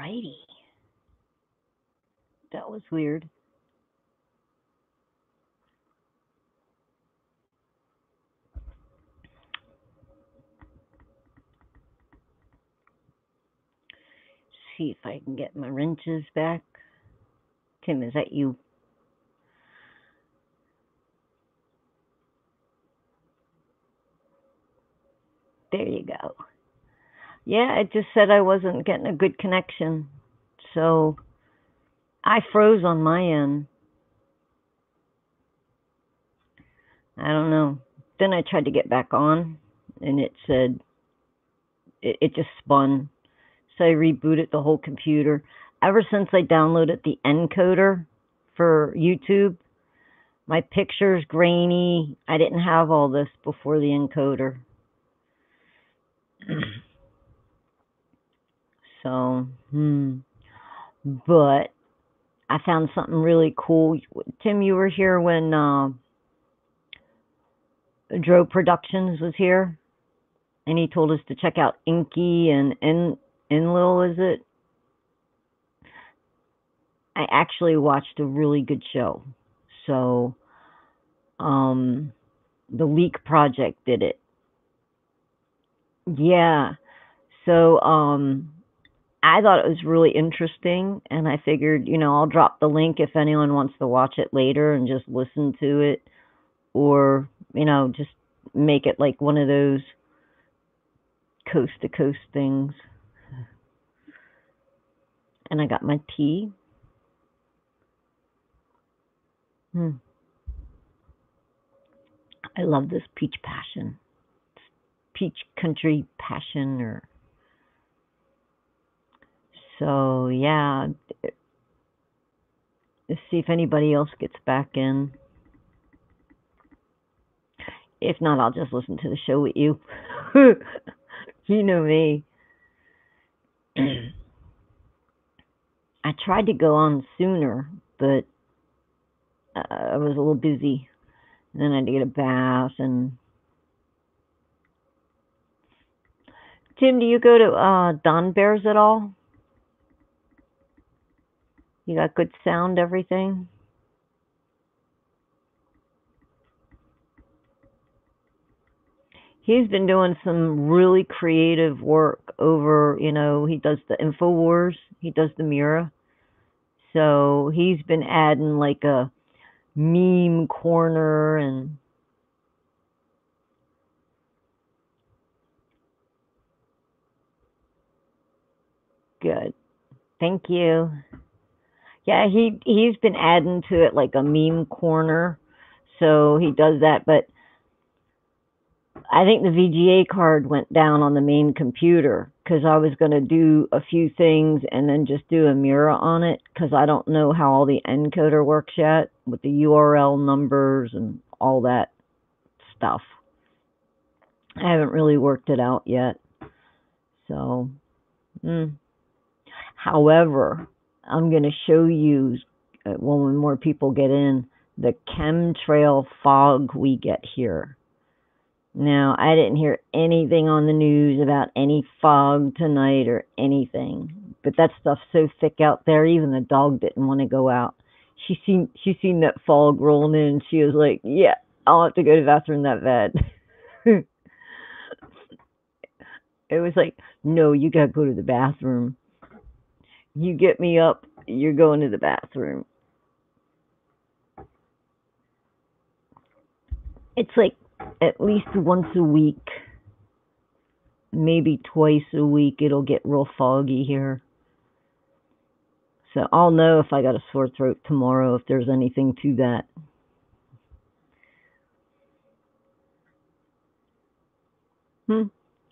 Alrighty. That was weird. See if I can get my wrenches back. Tim, is that you? There you go. Yeah, it just said I wasn't getting a good connection. So I froze on my end. I don't know. Then I tried to get back on and it said it just spun. So I rebooted the whole computer. Ever since I downloaded the encoder for YouTube, my picture's grainy. I didn't have all this before the encoder. So, but I found something really cool. Tim, you were here when Dro Productions was here, and he told us to check out Inky and Enlil, is it? I actually watched a really good show. So, the Leak Project did it. Yeah. So, I thought it was really interesting, and I figured, I'll drop the link if anyone wants to watch it later and just listen to it, or, just make it like one of those coast to coast things. And I got my tea. I love this peach passion. Peach country passion, or so yeah. Let's see if anybody else gets back in. If not, I'll just listen to the show with you. You know me. I tried to go on sooner, but I was a little busy. And then I had to get a bath. And Tim, do you go to Don Bears at all? You got good sound, everything? He's been doing some really creative work over, he does the InfoWars, he does the Mira. So he's been adding like a meme corner and good. Thank you. Yeah, he's been adding to it like a meme corner. So he does that, but I think the VGA card went down on the main computer because I was going to do a few things and then just do a Mira on it because I don't know how all the encoder works yet with the URL numbers and all that stuff. I haven't really worked it out yet. So, however, I'm going to show you when more people get in the chemtrail fog we get here. Now, I didn't hear anything on the news about any fog tonight or anything, but that stuff's so thick out there, even the dog didn't want to go out. She seen that fog rolling in, and she was like, yeah, I'll have to go to the bathroom in that bed. It was like, no, you got to go to the bathroom. You get me up, you're going to the bathroom. It's like at least once a week, maybe twice a week, it'll get real foggy here. So I'll know if I got a sore throat tomorrow, if there's anything to that.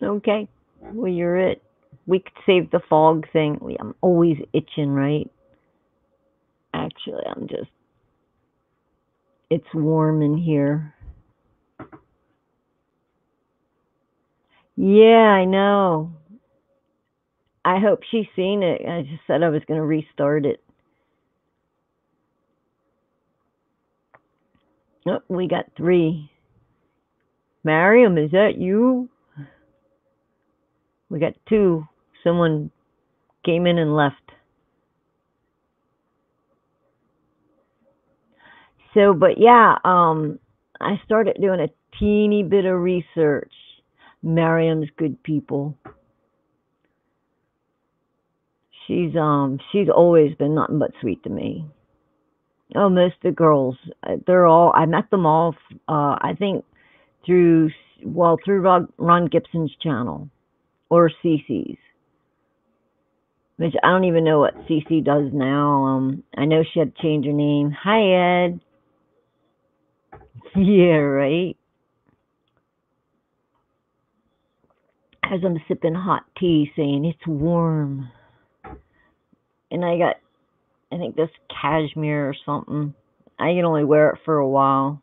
Okay. Well, you're it. We could save the fog thing. I'm always itching, right? Actually, it's warm in here. Yeah, I know. I hope she's seen it. I just said I was going to restart it. Oh, we got 3. Mariam, is that you? We got 2. Someone Came in and left. So, but yeah, I started doing a teeny bit of research. Miriam's good people. She's always been nothing but sweet to me. Oh, most of the girls, they're all. I met them all. I think through through Ron Gibson's channel or Cece's, which I don't even know what Cece does now. I know she had to change her name. Hi, Ed. Yeah, right. As I'm sipping hot tea, saying it's warm, and I think this cashmere or something. I can only wear it for a while.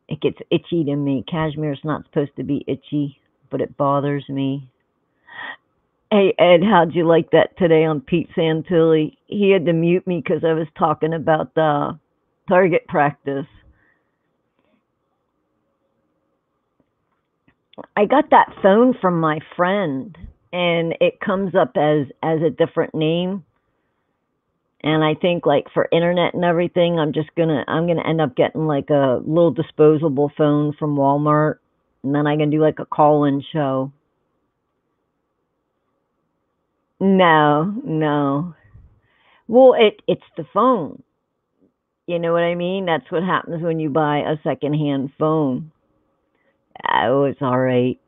It gets itchy to me. Cashmere's not supposed to be itchy, but it bothers me. Hey Ed, how'd you like that today on Pete Santilli? He had to mute me because I was talking about the target practice. I got that phone from my friend, and it comes up as a different name. And I think like for internet and everything, I'm gonna end up getting like a little disposable phone from Walmart, and then I can do like a call-in show. No, no. Well, it's the phone. You know what I mean? That's what happens when you buy a secondhand phone. Oh, it's all right.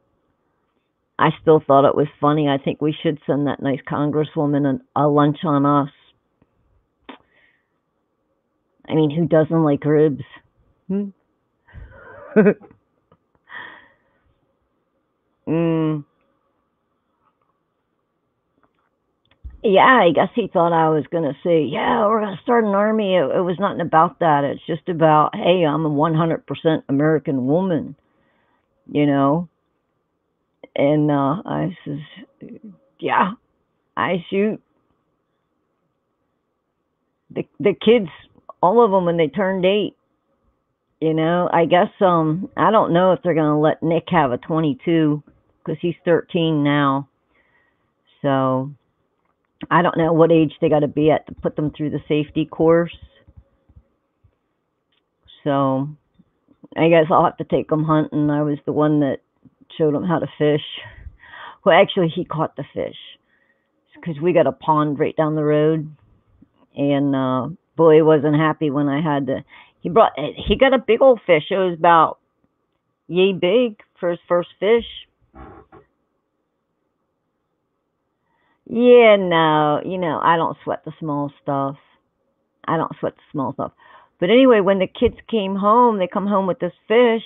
I still thought it was funny. I think we should send that nice congresswoman a lunch on us. I mean, who doesn't like ribs? Hmm? mm. Yeah, I guess he thought I was going to say, yeah, we're going to start an army. It was nothing about that. It's just about, hey, I'm a 100% American woman, you know? And I says, yeah, I shoot. The kids, all of them, when they turned 8, you know, I guess, I don't know if they're going to let Nick have a 22 because he's 13 now. So I don't know what age they got to be at to put them through the safety course. So I guess I'll have to take them hunting. I was the one that showed him how to fish. Well, actually, he caught the fish because we got a pond right down the road, and boy, he wasn't happy when I had to. He got a big old fish. It was about yay big for his first fish. Yeah, no, I don't sweat the small stuff. I don't sweat the small stuff. But anyway, when the kids came home, they come home with this fish.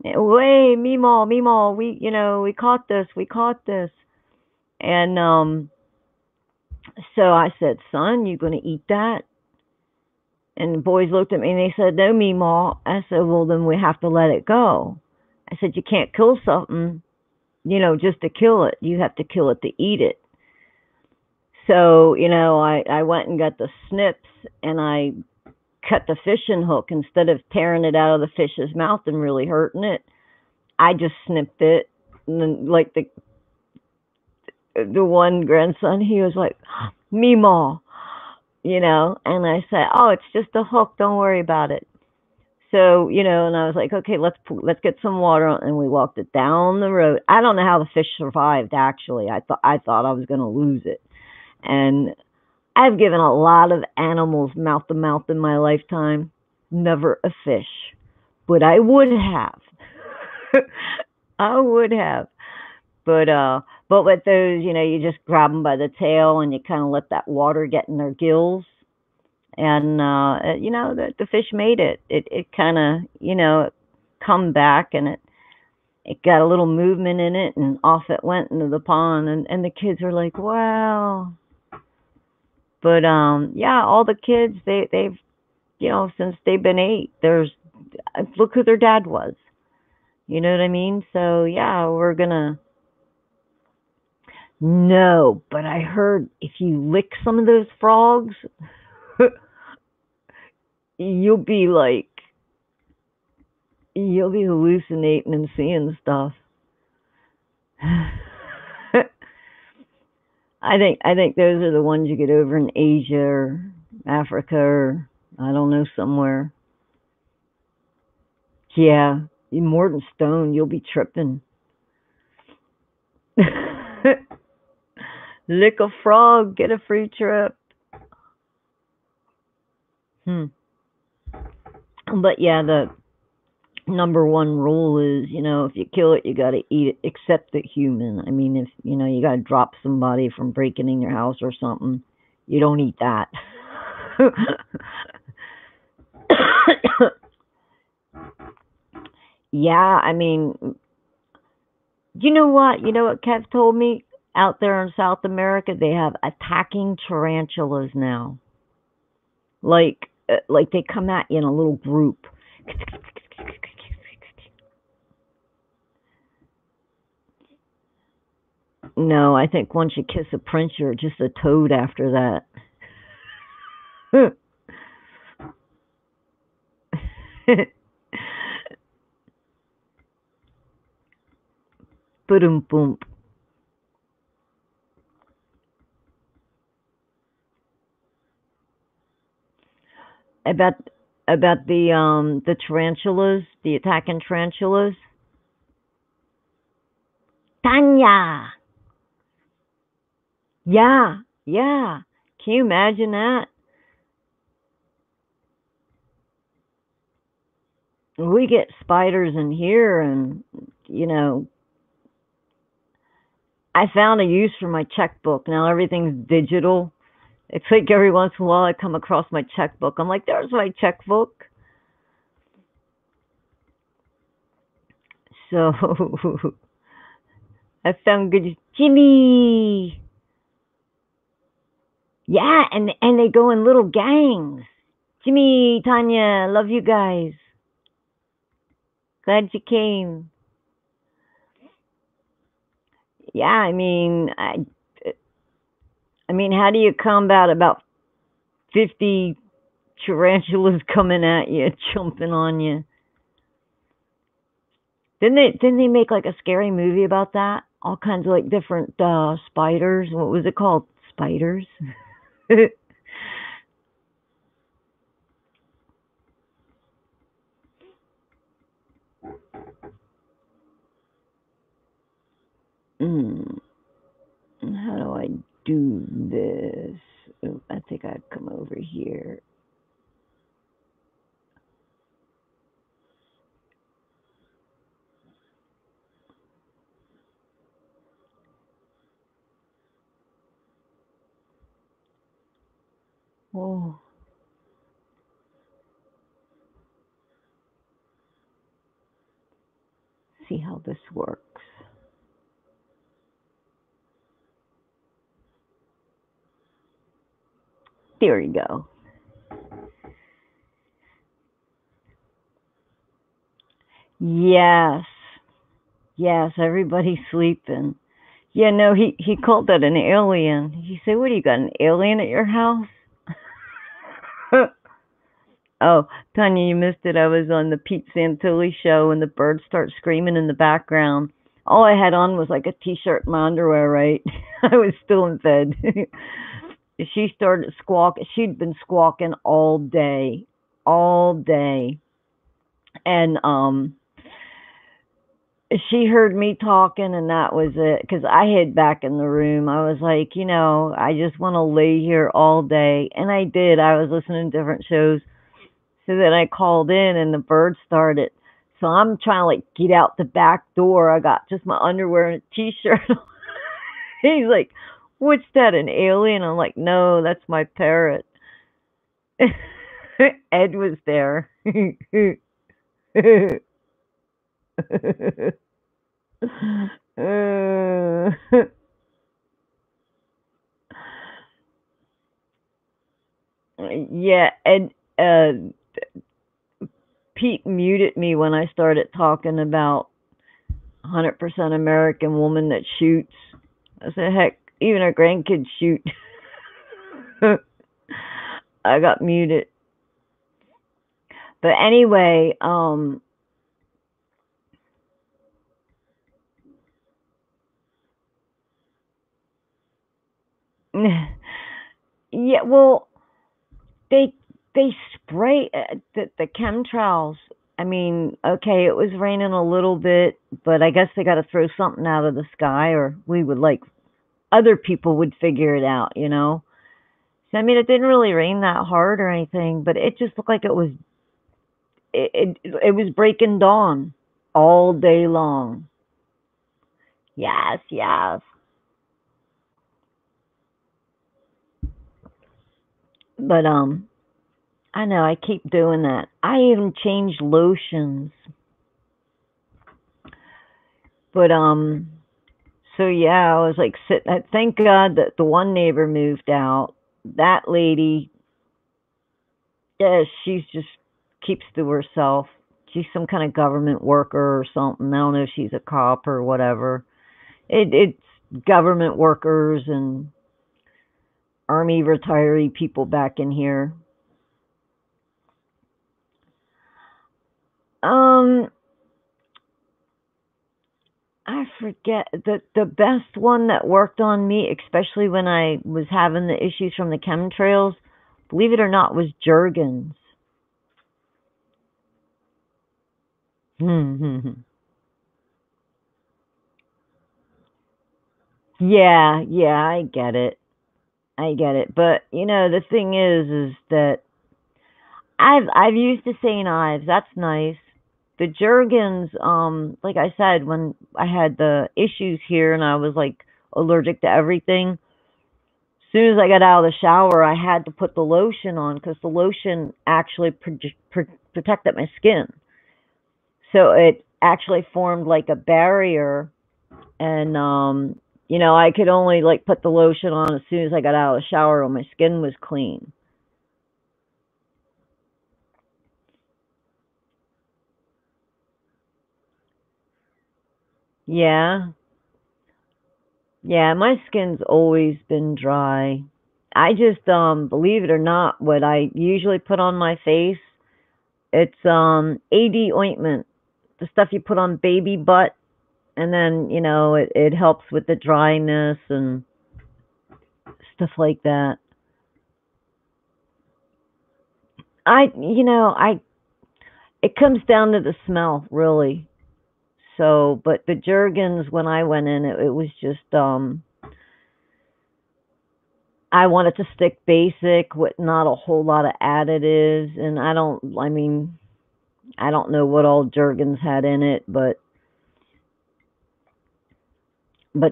Hey, Meemaw, Meemaw, we caught this, we caught this. And so I said, son, you going to eat that? And the boys looked at me and they said, no, Meemaw. I said, well, then we have to let it go. I said, you can't kill something, just to kill it. You have to kill it to eat it. So, I went and got the snips and I cut the fishing hook instead of tearing it out of the fish's mouth and really hurting it. I just snipped it. And then, like the one grandson, he was like, Meemaw, and I said, oh, it's just a hook. Don't worry about it. So, and I was like, okay, let's get some water, and we walked it down the road. I don't know how the fish survived. Actually, I thought I was going to lose it, and I've given a lot of animals mouth to mouth in my lifetime. Never a fish, but I would have. I would have. But with those, you just grab them by the tail and you kind of let that water get in their gills, and the fish made it. It kind of come back, and it got a little movement in it, and off it went into the pond, and the kids were like, wow. But yeah, all the kids they've since they've been 8, there's look who their dad was. You know what I mean? So yeah, we're gonna. No, but I heard if you lick some of those frogs, you'll be like, you'll be hallucinating and seeing stuff. I think those are the ones you get over in Asia or Africa or I don't know somewhere. Yeah, you more than stone, you'll be tripping. Lick a frog, get a free trip. Hmm. But yeah, the number one rule is, if you kill it, you got to eat it, except the human. I mean, if, you got to drop somebody from breaking in your house or something, you don't eat that. Yeah, I mean, you know what? You know what Kev told me? Out there in South America, they have attacking tarantulas now. Like they come at you in a little group. No, I think once you kiss a prince, you're just a toad after that. Boom, boom. About the tarantulas, the attacking tarantulas. Tanya. Yeah, yeah. Can you imagine that? We get spiders in here, and you know, I found a use for my checkbook. Now everything's digital. It's like every once in a while I come across my checkbook. I'm like, there's my checkbook. So I found good Jimmy. Yeah, and they go in little gangs. Jimmy, Tanya, love you guys. Glad you came. Yeah, I mean, how do you combat about 50 tarantulas coming at you, jumping on you? Didn't they make like a scary movie about that? All kinds of like different spiders. What was it called? Spiders. Mm, how do I do this? Oh, I think I'd come over here. Oh, see how this works. There you go. Yes, yes, everybody's sleeping. Yeah, no, he called that an alien. He said, "What do you got? An alien at your house?" Oh, Tanya, you missed it. I was on the Pete Santilli show, and the birds start screaming in the background. All I had on was like a t-shirt and my underwear, right? I was still in bed. She started squawking. She'd been squawking all day, and she heard me talking, and that was it. Because I hid back in the room. I was like, I just want to lay here all day, and I did. I was listening to different shows. So then I called in, and the bird started. So I'm trying to like get out the back door. I got just my underwear and a t-shirt. He's like, "What's that? An alien?" I'm like, "No, that's my parrot." Ed was there. Yeah, and Pete muted me when I started talking about 100% American woman that shoots. I said, heck, even our grandkids shoot. I got muted. But anyway, Yeah, well, they they spray the chemtrails. I mean, okay, it was raining a little bit, but I guess they got to throw something out of the sky, or we would like other people would figure it out, you know. So I mean, it didn't really rain that hard or anything, but it just looked like it was breaking dawn all day long. Yes, yes. But I know I keep doing that. I even changed lotions. But so yeah, I was like sitting. Thank God that the one neighbor moved out. That lady, yeah, she's just keeps to herself. She's some kind of government worker or something. I don't know if she's a cop or whatever. It's government workers and army retiree people back in here. Um, I forget the best one that worked on me, especially when I was having the issues from the chemtrails. Believe it or not, was Jergens. Yeah, yeah, I get it. I get it. But you know, the thing is that I've used the St. Ives. That's nice. The Jergens, like I said, when I had the issues here and I was like allergic to everything, as soon as I got out of the shower, I had to put the lotion on because the lotion actually protected my skin. So it actually formed like a barrier, and you know, I could only like put the lotion on as soon as I got out of the shower when my skin was clean. Yeah, yeah, my skin's always been dry. I just believe it or not, what I usually put on my face, it's AD ointment, the stuff you put on baby butt, and then you know it helps with the dryness and stuff like that. I it comes down to the smell really. So, but the Jergens, when I went in, it was just I wanted to stick basic with not a whole lot of additives, and I mean, I don't know what all Jergens had in it, but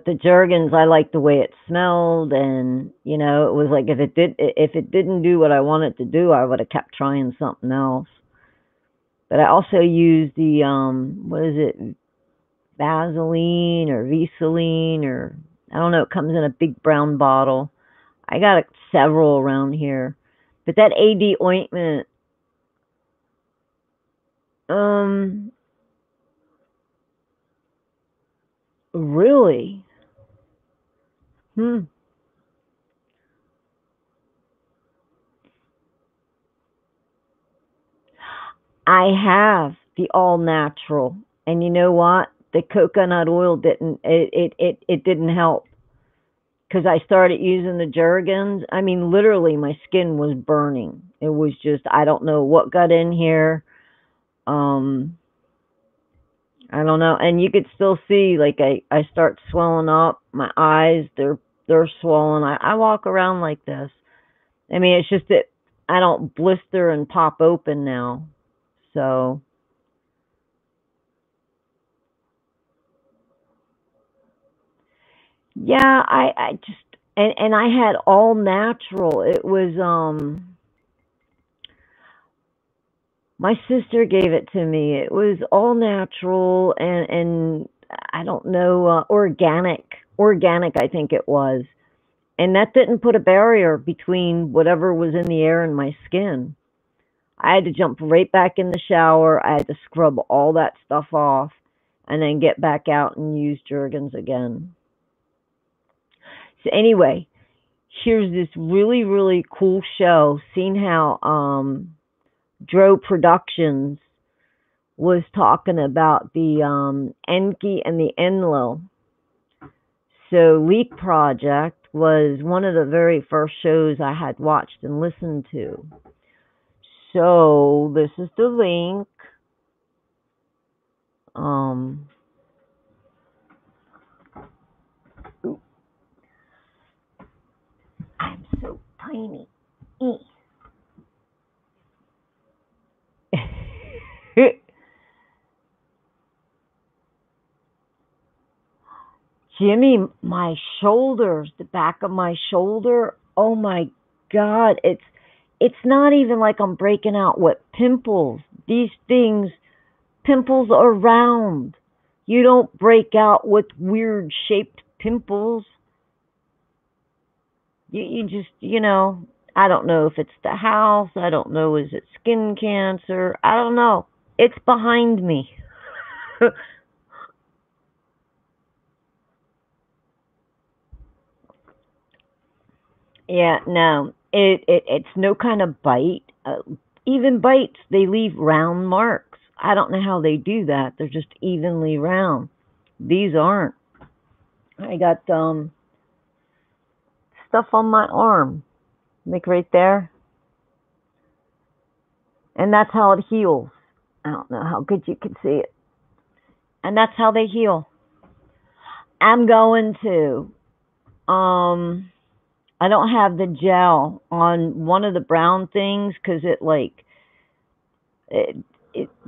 the Jergens, I liked the way it smelled, and you know, it was like if it didn't do what I wanted to do, I would have kept trying something else. But I also use the what is it, Vaseline or Vaseline or I don't know. It comes in a big brown bottle. I got several around here, but that AD ointment, um, really, hmm. I have the all natural, and you know what? The coconut oil didn't it didn't help because I started using the Jergens. I mean, literally, my skin was burning. It was just I don't know what got in here. Um, I don't know, and you could still see like I start swelling up. My eyes they're swollen. I walk around like this. I mean, it's just that I don't blister and pop open now. So yeah, I just and I had all natural. It was my sister gave it to me. It was all natural and I don't know organic. Organic I think it was. And that didn't put a barrier between whatever was in the air and my skin. I had to jump right back in the shower. I had to scrub all that stuff off and then get back out and use Jergens again. So anyway, here's this really really cool show. Seen how Dro Productions was talking about the Enki and the Enlil. So Leak Project was one of the very first shows I had watched and listened to. So this is the link. Um, I'm so tiny. Jimmy, my shoulders, the back of my shoulder. Oh my God, it's not even like I'm breaking out with pimples. These things, pimples are round. You don't break out with weird shaped pimples. You just, I don't know if it's the house. I don't know. Is it skin cancer? I don't know. It's behind me. Yeah, no, it's no kind of bite. Even bites, they leave round marks. I don't know how they do that. They're just evenly round. These aren't. I got stuff on my arm, like right there, and that's how it heals. I don't know how good you can see it, and that's how they heal. I'm going to I don't have the gel on one of the brown things because it,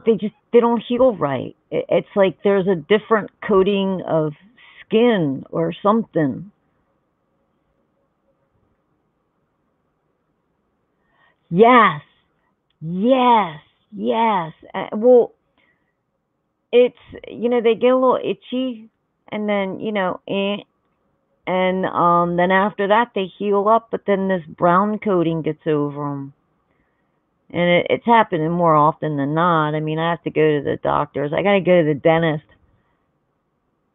they don't heal right. It's like there's a different coating of skin or something. Yes, yes, yes. Well, it's they get a little itchy, and then and then after that they heal up, but then this brown coating gets over them. And it's happening more often than not. I mean, I have to go to the doctors. I got to go to the dentist.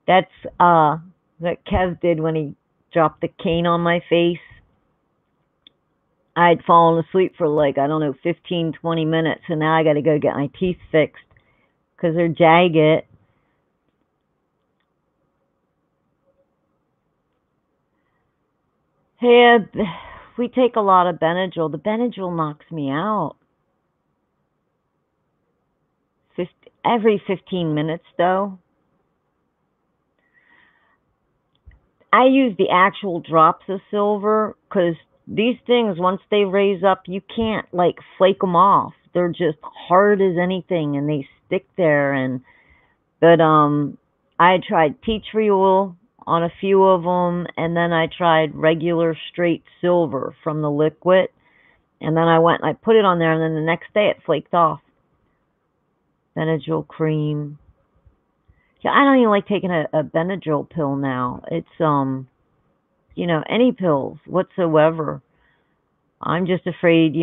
That's that Kev did when he dropped the cane on my face. I'd fallen asleep for like, I don't know, 15, 20 minutes, and now I got to go get my teeth fixed because they're jagged. Hey, we take a lot of Benadryl. The Benadryl knocks me out. Every 15 minutes, though. I use the actual drops of silver because these things, once they raise up, you can't like flake them off. They're just hard as anything, and they stick there. But I tried tea tree oil on a few of them, and then I tried regular straight silver from the liquid, and then I went and I put it on there, and then the next day it flaked off. Benadryl cream. Yeah, I don't even like taking a Benadryl pill now. It's any pills whatsoever. I'm just afraid,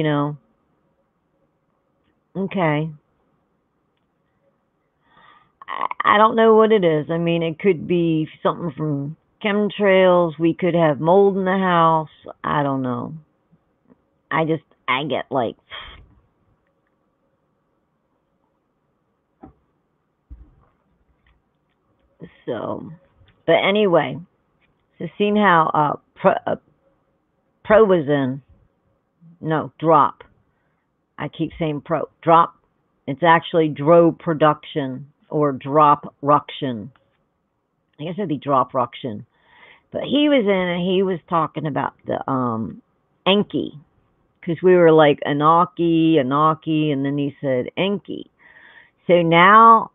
okay. I don't know what it is. I mean, it could be something from chemtrails. We could have mold in the house. I don't know. I get like, so. But anyway, so seeing how pro was in, no, drop. I keep saying pro. Drop. It's actually Dro production or drop ruction. I guess it'd be drop ruction. But he was in and he was talking about the Enki, because we were like Anaki, Anaki, and then he said Enki. So now,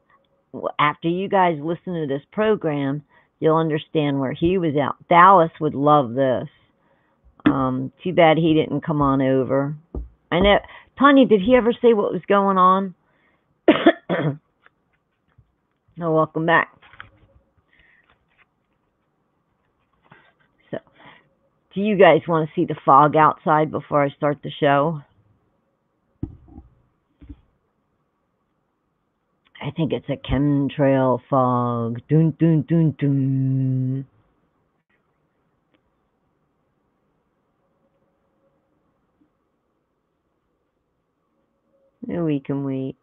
after you guys listen to this program, you'll understand where he was at. Dallas would love this. Too bad he didn't come on over. I know. Tanya, did he ever say what was going on? No, welcome back. So, do you guys want to see the fog outside before I start the show? I think it's a chemtrail fog. Dun dun dun dun. No, we can wait.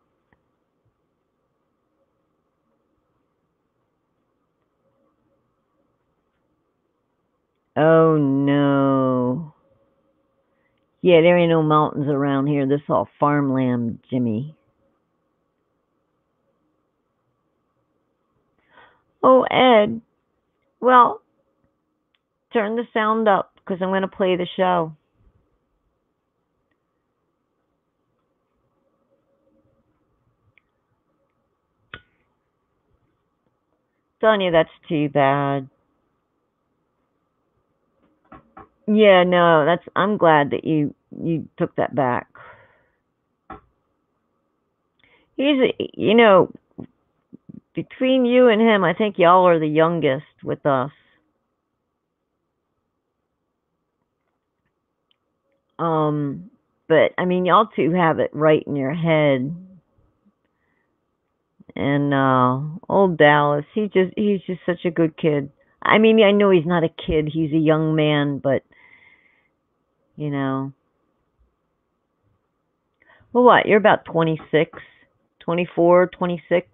Oh no. Yeah, there ain't no mountains around here. This all farmland, Jimmy. Oh, Ed. Well, turn the sound up because I'm going to play the show. Sonia, that's too bad. Yeah, no, that's. I'm glad that you took that back. Between you and him, I think y'all are the youngest with us. Um, but I mean, y'all two have it right in your head. And old Dallas, he's just such a good kid. I mean, I know he's not a kid; he's a young man, but you know. Well, what? You're about 26, 24, 26.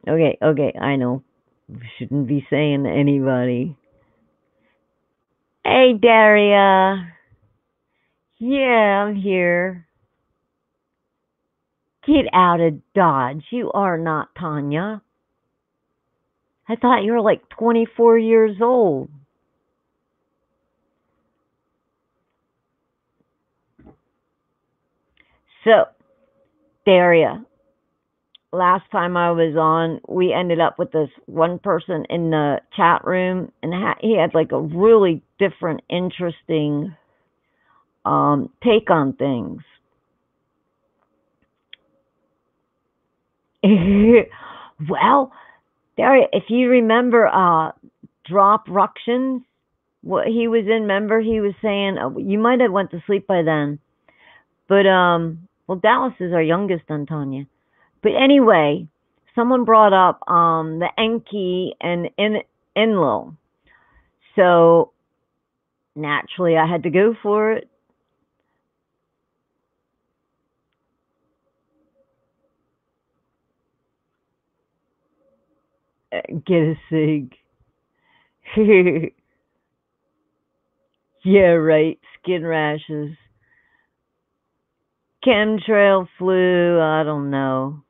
Okay, okay, I know. Shouldn't be saying to anybody. Hey, Daria. Yeah, I'm here. Get out of Dodge. You are not Tanya. I thought you were like 24 years old. So, Daria, last time I was on, we ended up with this one person in the chat room, and he had like a really different, interesting take on things. Well, Daria, if you remember Drop Ructions, what he was in, remember he was saying, you might have went to sleep by then, but well, Dallas is our youngest, Antonia. But anyway, someone brought up the Enki and Enlil. So naturally I had to go for it. Get a sig. Yeah, right. Skin rashes. Chemtrail flu, I don't know.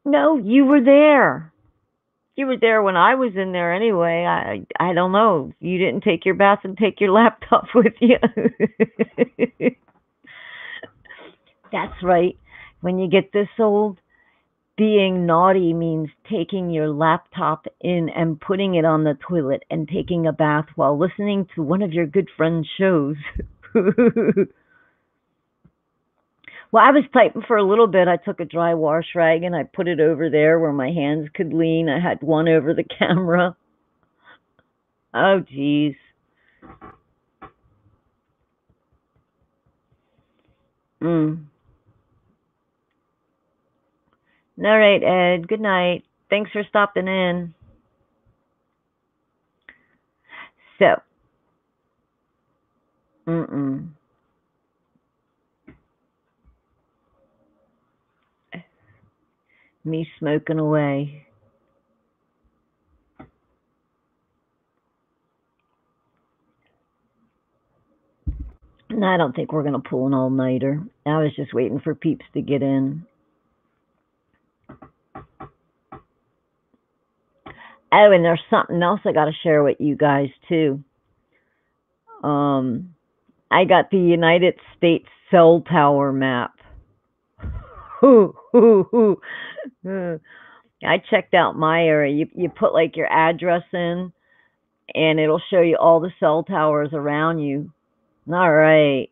No, you were there. You were there when I was in there anyway. I don't know. You didn't take your bath and take your laptop with you. That's right. When you get this old, being naughty means taking your laptop in and putting it on the toilet and taking a bath while listening to one of your good friend's shows. Well, I was typing for a little bit. I took a dry wash rag and I put it over there where my hands could lean. I had one over the camera. Oh, geez. Mm. All right, Ed. Good night. Thanks for stopping in. So, mm-mm. Me smoking away. And I don't think we're going to pull an all nighter. I was just waiting for peeps to get in. Oh, and there's something else I got to share with you guys, too. I got the United States cell tower map. I checked out my area. You put like your address in, and it'll show you all the cell towers around you. All right.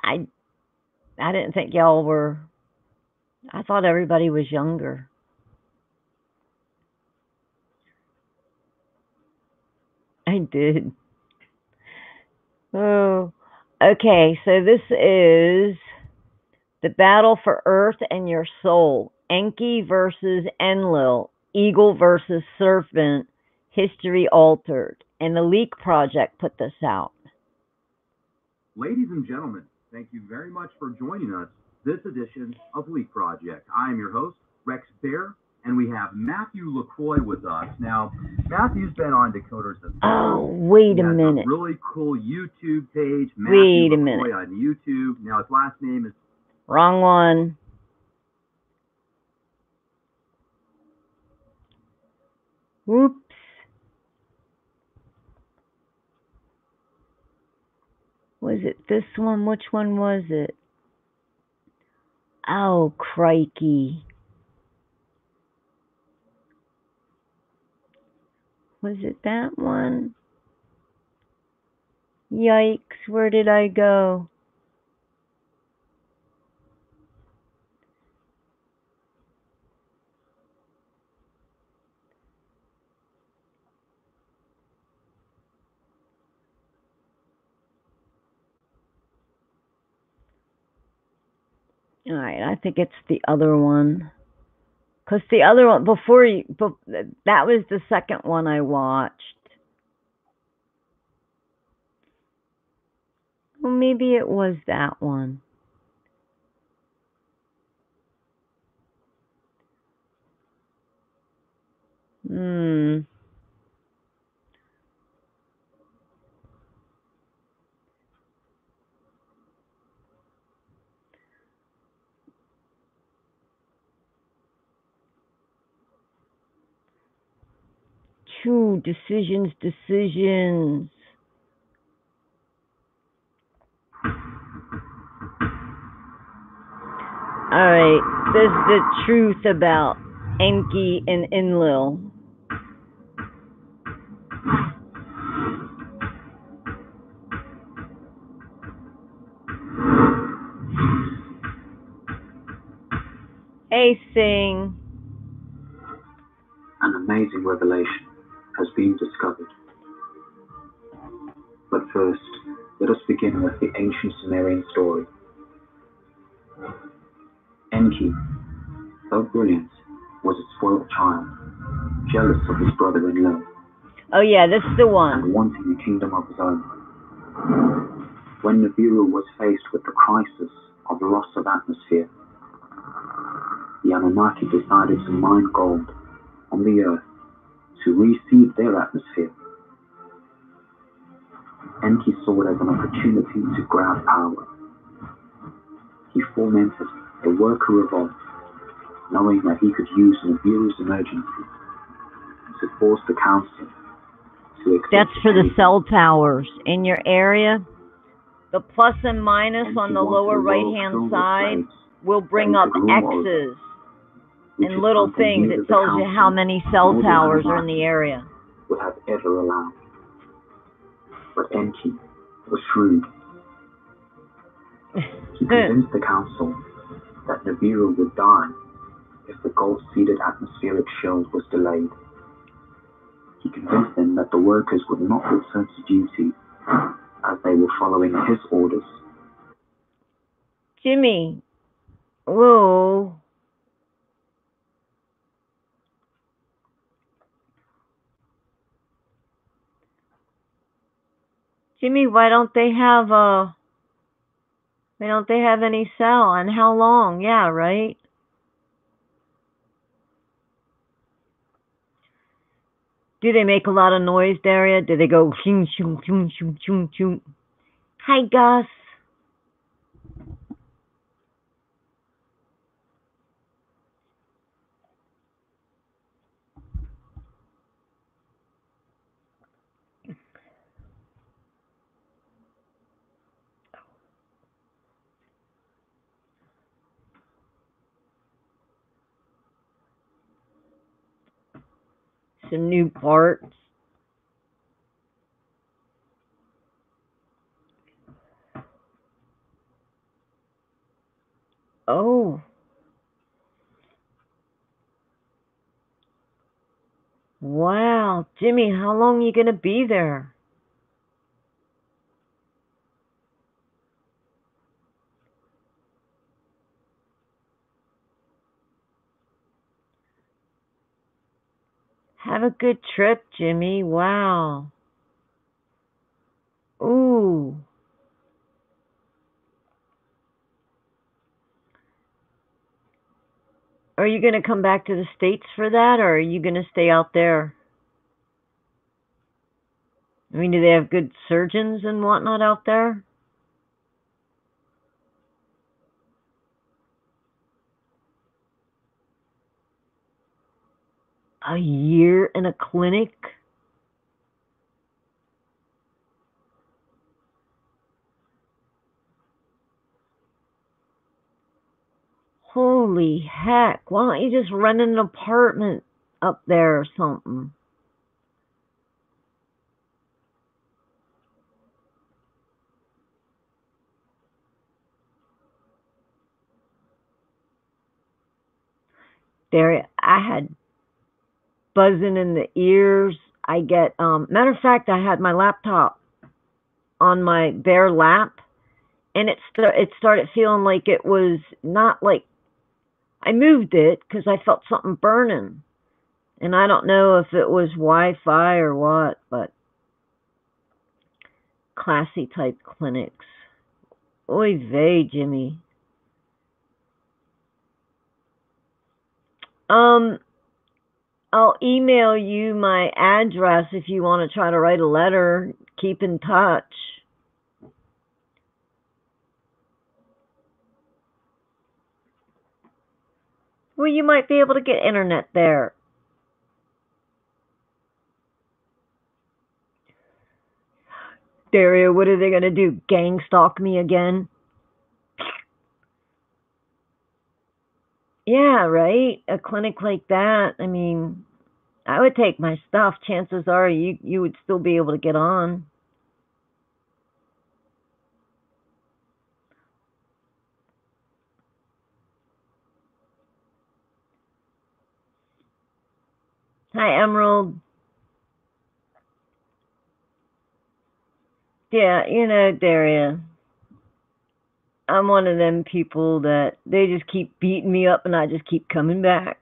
I I didn't think y'all were. I thought everybody was younger. I did. Oh, okay. So this is the battle for Earth and your soul. Enki versus Enlil. Eagle versus Serpent. History altered. And the Leak Project put this out. Ladies and gentlemen, Thank you very much for joining us this edition of Leap Project. I am your host, Rex Bear, and we have Matthew LaCroix with us. Now, Matthew's been on Dakota's Oh, Adventures. wait He a has a minute. really cool YouTube page, Matthew Wait a minute. LaCroix on YouTube. Now, his last name is Wrong one. Whoops. Was it this one? Which one was it? Oh, crikey. Was it that one? Yikes, where did I go? All right, I think it's the other one. Because the other one, that was the second one I watched. Well, maybe it was that one. Hmm. Two decisions. All right, this is the truth about Enki and Enlil. Hey, Sing. An amazing revelation has been discovered. But first, let us begin with the ancient Sumerian story. Enki, though brilliant, was a spoiled child, jealous of his brother-in-law. Oh yeah, this is the one. And wanting a kingdom of his own. When Nibiru was faced with the crisis of loss of atmosphere, the Anunnaki decided to mine gold on the earth to reseed their atmosphere. Enki saw it as an opportunity to grab power. He fomented a worker revolt, knowing that he could use Nibiru's emergency to force the council to accept. That's for the cell towers in your area. The plus and minus on the lower right-hand side will bring up X's and little things. It tells you how many cell towers are in the area. Would have ever allowed. But Enki was shrewd. He convinced the council that Nibiru would die if the gold-seeded atmospheric shield was delayed. He convinced them that the workers would not return to duty as they were following his orders. Jimmy, whoa. Jimmy, why don't they have any cell? And how long? Yeah, right? Do they make a lot of noise, Daria? Do they go shing, shing, shing, shing, shing, shing? Hi, Gus. Some new parts. Oh. Wow. Jimmy, how long are you going to be there? Have a good trip, Jimmy. Wow. Ooh. Are you going to come back to the States for that, or are you going to stay out there? I mean, do they have good surgeons and whatnot out there? A year in a clinic? Holy heck. Why don't you just rent an apartment up there or something? There, I had buzzing in the ears. I get, matter of fact, I had my laptop on my bare lap, and it started feeling like it was not like I moved it because I felt something burning. And I don't know if it was Wi-Fi or what, but classy type clinics. Oy vey, Jimmy. I'll email you my address if you want to try to write a letter. Keep in touch. Well, you might be able to get internet there. Daria, what are they going to do? Gang stalk me again? Yeah, right? A clinic like that, I mean, I would take my stuff. Chances are you would still be able to get on. Hi, Emerald. Yeah, Daria, I'm one of them people that they just keep beating me up and I just keep coming back.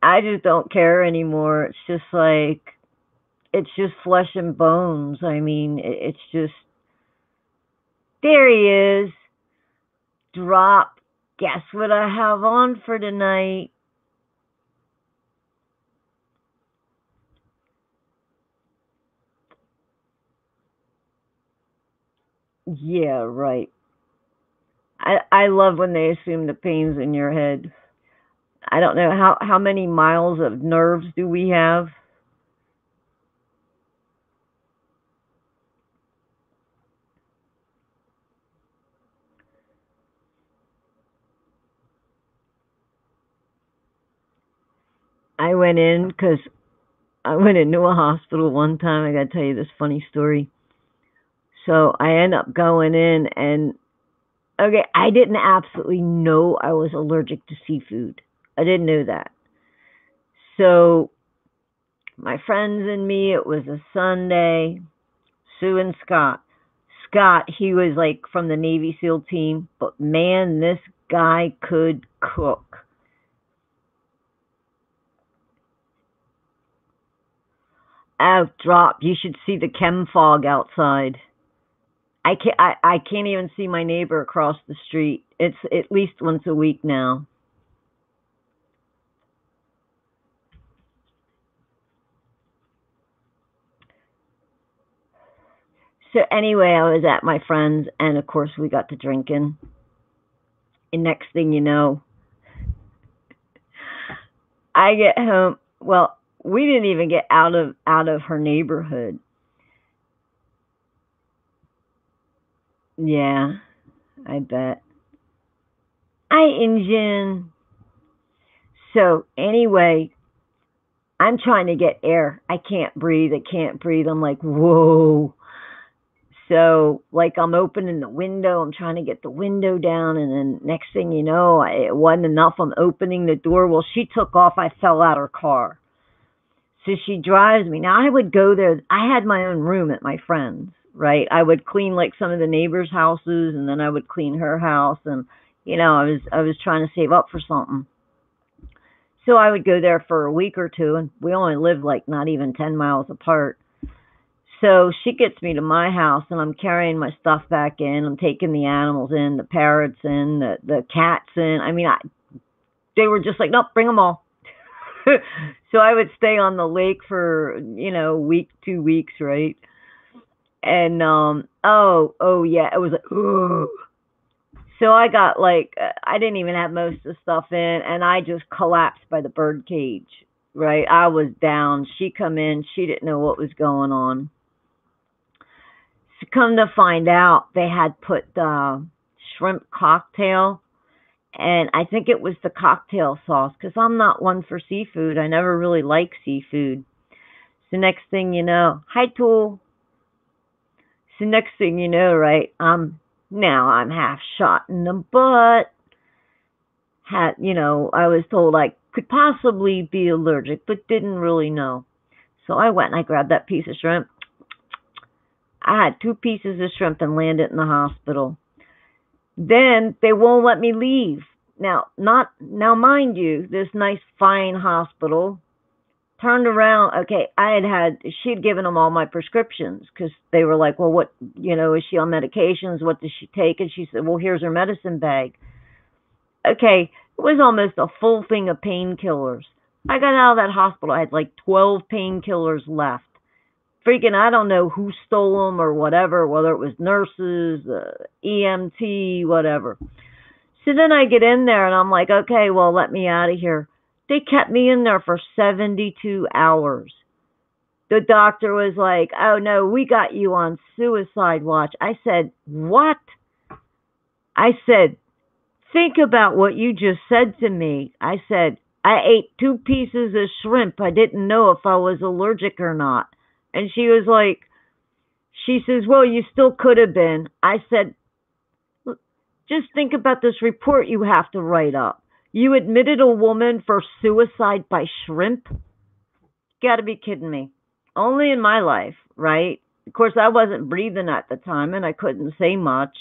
I just don't care anymore. It's just flesh and bones. I mean, it's just, there he is. Drop. Guess what I have on for tonight? Yeah, right. I love when they assume the pain's in your head. I don't know how many miles of nerves do we have? I went in because I went into a hospital one time. I got to tell you this funny story. So I end up going in, and okay, I didn't absolutely know I was allergic to seafood. I didn't know that. So my friends and me, it was a Sunday. Sue and Scott. Scott, he was like from the Navy SEAL team, but man, this guy could cook. Oh, drop! You should see the chem fog outside. I can't even see my neighbor across the street. It's at least once a week now. So anyway, I was at my friend's, and of course we got to drinking. And next thing you know, I get home. Well, we didn't even get out of her neighborhood. Yeah, I bet. I engine. So anyway, I'm trying to get air. I can't breathe. I can't breathe. I'm like, whoa. So, like, I'm opening the window. I'm trying to get the window down. And then next thing you know, it wasn't enough. I'm opening the door. Well, she took off. I fell out her car. So she drives me. Now, I would go there. I had my own room at my friend's, right? I would clean, like, some of the neighbors' houses, and then I would clean her house. And, I was trying to save up for something. So I would go there for a week or two, and we only lived, like, not even 10 miles apart. So she gets me to my house, and I'm carrying my stuff back in. I'm taking the animals in, the parrots in, the cats in. I mean, they were just like, nope, bring them all. So I would stay on the lake for, a week, 2 weeks, right? And oh yeah, it was like, ugh. So I got like, I didn't even have most of the stuff in, and I just collapsed by the bird cage. Right, I was down. She come in, she didn't know what was going on. So come to find out, they had put shrimp cocktail, and I think it was the cocktail sauce because I'm not one for seafood. I never really like seafood. So next thing you know, hi Tool. So next thing you know, right, now I'm half shot in the butt. I was told I could possibly be allergic, but didn't really know. So I went and I grabbed that piece of shrimp. I had 2 pieces of shrimp and landed in the hospital. Then they won't let me leave. Now, mind you, this nice fine hospital turned around. Okay, she'd given them all my prescriptions because they were like, well, what, is she on medications? What does she take? And she said, well, here's her medicine bag. Okay, it was almost a full thing of painkillers. I got out of that hospital. I had like 12 painkillers left. Freaking, I don't know who stole them or whatever, whether it was nurses, EMT, whatever. So then I get in there and I'm like, okay, well, let me out of here. They kept me in there for 72 hours. The doctor was like, oh no, we got you on suicide watch. I said, what? I said, think about what you just said to me. I said, I ate 2 pieces of shrimp. I didn't know if I was allergic or not. And she was like, she says, well, you still could have been. I said, just think about this report you have to write up. You admitted a woman for suicide by shrimp? Got to be kidding me. Only in my life, right? Of course, I wasn't breathing at the time and I couldn't say much.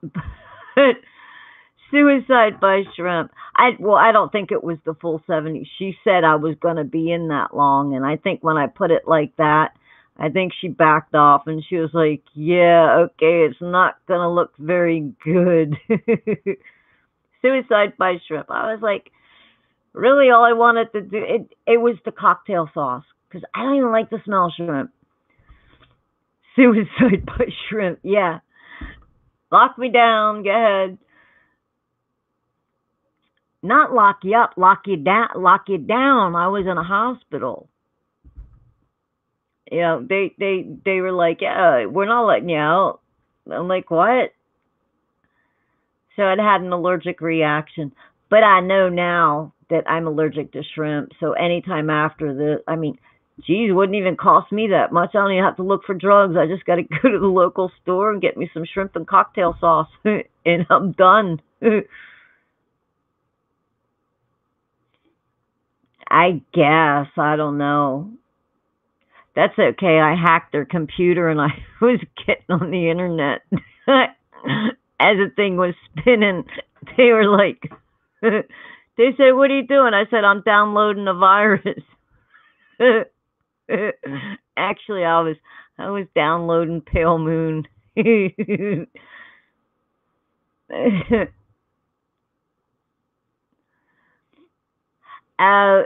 But suicide by shrimp. I don't think it was the full 70. She said I was going to be in that long, and I think when I put it like that, I think she backed off and she was like, yeah, okay, it's not going to look very good. Suicide by shrimp. I was like, really, all I wanted to do, it was the cocktail sauce, because I don't even like the smell of shrimp. Suicide by shrimp, yeah. Lock me down, go ahead. Not lock you up, lock you down. I was in a hospital. They were like, yeah, we're not letting you out. I'm like, what? So I'd had an allergic reaction, but I know now that I'm allergic to shrimp. So anytime after geez, it wouldn't even cost me that much. I don't even have to look for drugs. I just got to go to the local store and get me some shrimp and cocktail sauce, and I'm done. I guess. I don't know. That's okay. I hacked their computer and I was getting on the internet. As the thing was spinning, they were like, they said, what are you doing? I said, I'm downloading a virus. Actually, I was downloading Pale Moon. uh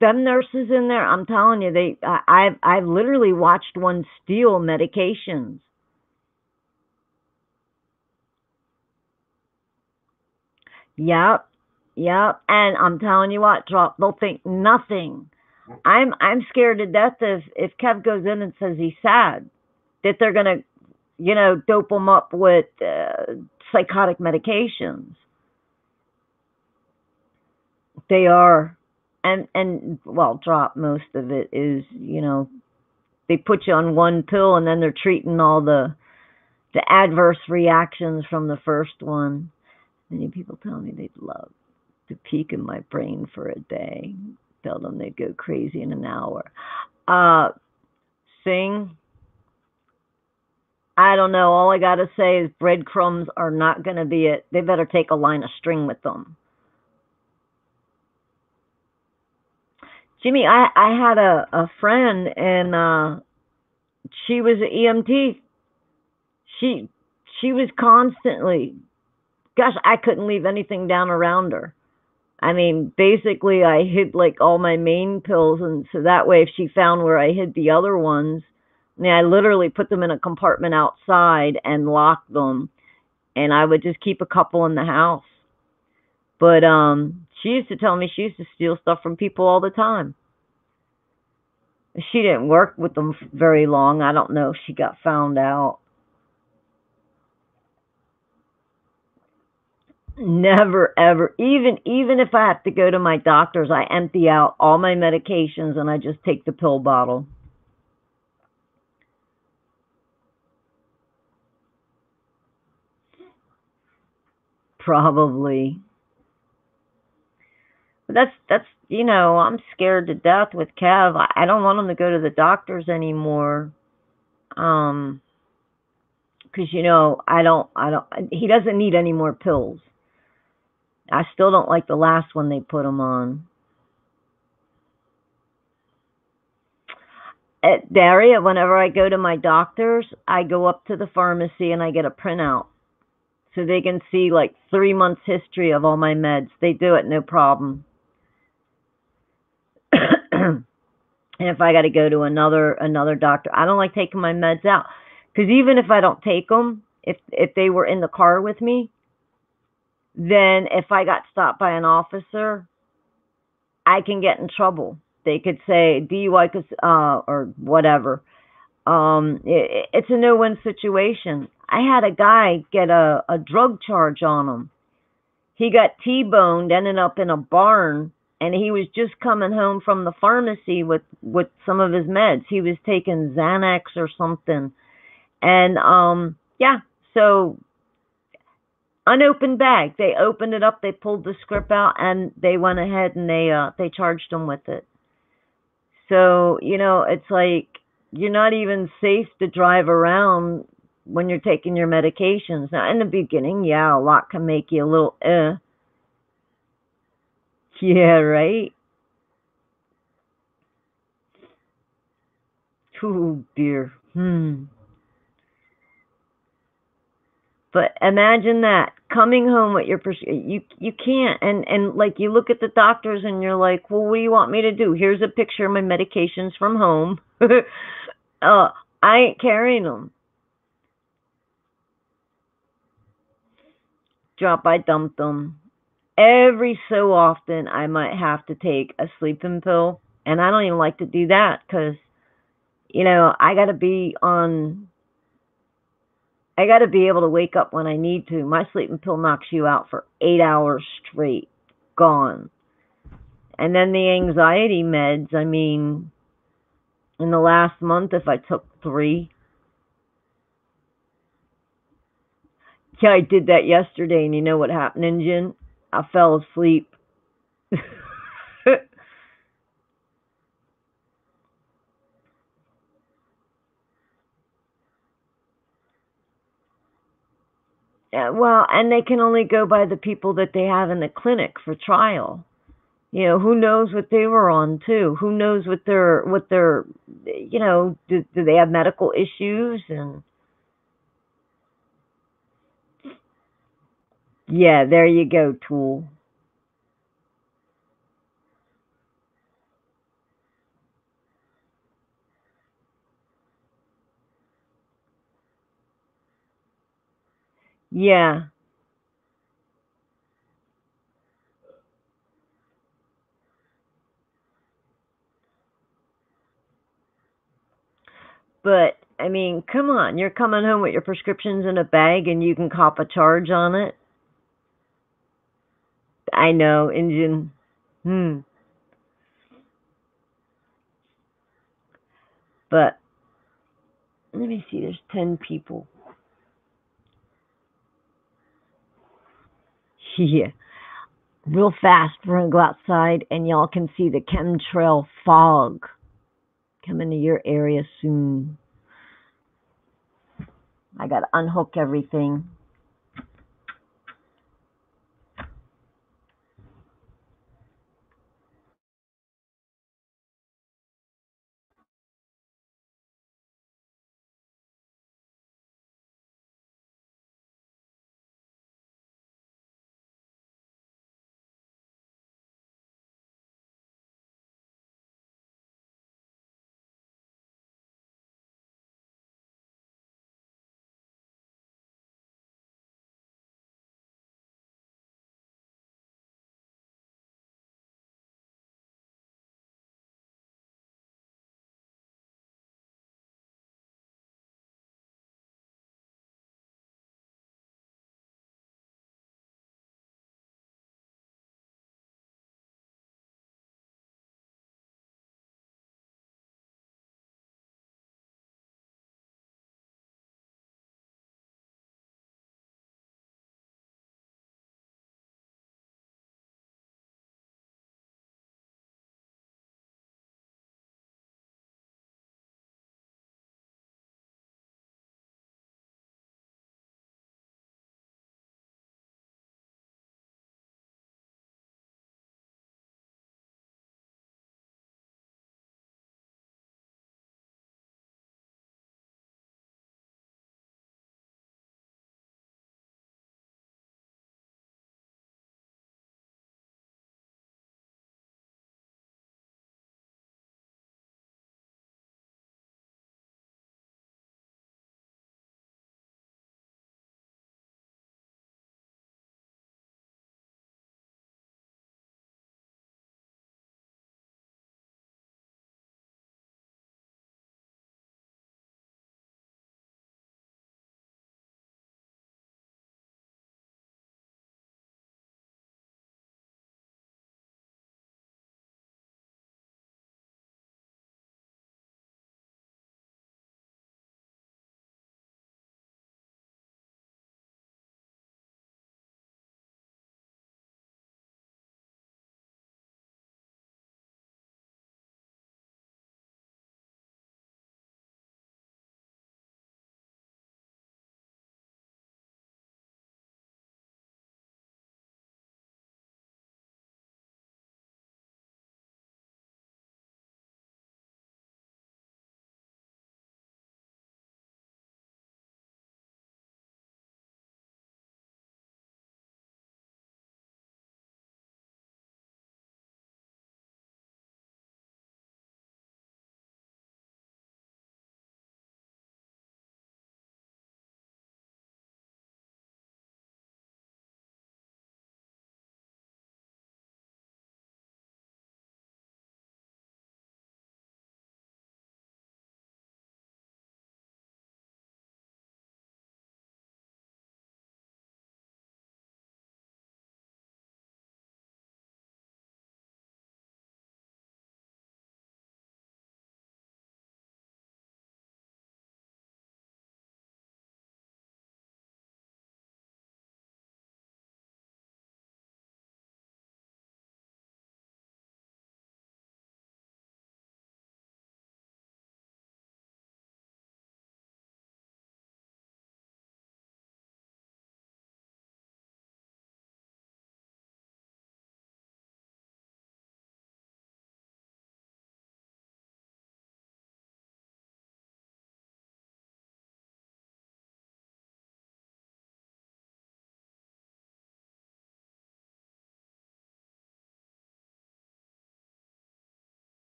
them nurses in there, I'm telling you, I've literally watched one steal medications. Yep, yep. And I'm telling you what, drop. They'll think nothing. I'm scared to death if Kev goes in and says he's sad, that they're gonna, dope him up with psychotic medications. They are, and well, drop. Most of it is, they put you on one pill and then they're treating all the adverse reactions from the first one. Many people tell me they'd love to peek in my brain for a day. Tell them they'd go crazy in an hour. Sing. I don't know. All I gotta say is breadcrumbs are not gonna be it. They better take a line of string with them. Jimmy, I had a friend, and she was an EMT. She she was constantly, gosh, I couldn't leave anything down around her. I mean, basically, I hid like all my main pills, and so that way, if she found where I hid the other ones, I mean, I literally put them in a compartment outside and locked them, and I would just keep a couple in the house. But she used to tell me she used to steal stuff from people all the time. She didn't work with them very long. I don't know if she got found out. Never ever. Even if I have to go to my doctor's, I empty out all my medications and I just take the pill bottle. Probably. But that's I'm scared to death with Kev. I don't want him to go to the doctors anymore. Um, because I don't he doesn't need any more pills. I still don't like the last one they put him on. At Daria, whenever I go to my doctor's, I go up to the pharmacy and I get a printout so they can see like 3 months history of all my meds. They do it no problem. And if I got to go to another doctor, I don't like taking my meds out because even if I don't take them, if they were in the car with me, then if I got stopped by an officer, I can get in trouble. They could say DUI or whatever. It's a no-win situation. I had a guy get a drug charge on him. He got T-boned, ended up in a barn, and he was just coming home from the pharmacy with some of his meds. He was taking Xanax or something. And yeah, so unopened bag. They opened it up, they pulled the script out, and they went ahead and they charged him with it. So, it's like you're not even safe to drive around when you're taking your medications. Now, in the beginning, yeah, a lot can make you a little Yeah, right? Oh, dear. But imagine that coming home with your you can't and like you look at the doctors and you're like, well, what do you want me to do? Here's a picture of my medications from home. I ain't carrying them. I dumped them. Every so often, I might have to take a sleeping pill, and I don't even like to do that because I got to be on. I got to be able to wake up when I need to. My sleeping pill knocks you out for 8 hours straight. Gone. And then the anxiety meds, I mean, in the last month, if I took 3. Yeah, I did that yesterday, and you know what happened, Injun? I fell asleep. Yeah, well, and they can only go by the people that they have in the clinic for trial. Who knows what they were on too? Who knows what their do they have medical issues? And yeah, there you go, Tool. Yeah. But I mean, come on, you're coming home with your prescriptions in a bag and you can cop a charge on it. I know, Injun. But let me see, there's 10 people. Yeah. Real fast, we're gonna go outside and y'all can see the chemtrail fog coming to your area soon. I gotta unhook everything.